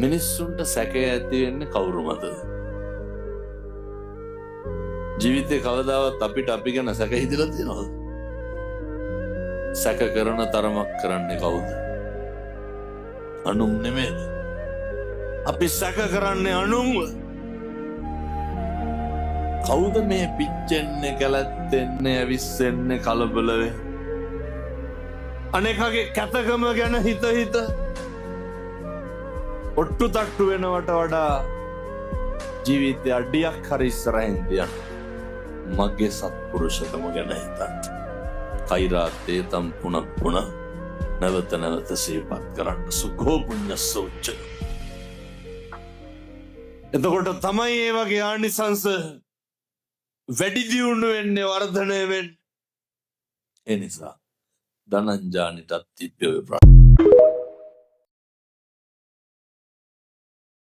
මිනිස්සුන්ට සැකය ඇති වෙන්නේ කවුරු මතද? ජීවිතේ කවදාවත් අපිට අපි ගැන සැක හිතලා තියෙනවද? සැක කරන තරමක් කරන්නේ කවුද? අනුන් නෙමෙයිද? අපි සැක කරන්නේ අනුන්ව. කවුද මේ පිච්චෙන්නේ, කැලැත්තෙන්නේ, ඇවිස්සෙන්නේ, කලබල වෙන්නේ? අනේකගේ කැතකම ගැන හිත ඔට්ටු තට්ටු වෙනවට වඩා ජීවිතේ අඩියක් හරි ඉස්සරහින් තියන්න මගේ සත්පුරුෂකම ගැන හිතන්න. කෛරාතේ තම් පුන නැවත නැවත සිහිපත් කරන්න. සුඛෝ පුඤ්ඤස්ස උච්ච. එතකොට තමයි ඒ වගේ ආනිසංස වැඩි දියුණු වෙන්නේ, වර්ධනය වෙන්නේ. ඒ නිසා ධනංජානිටත් තිබ්බේ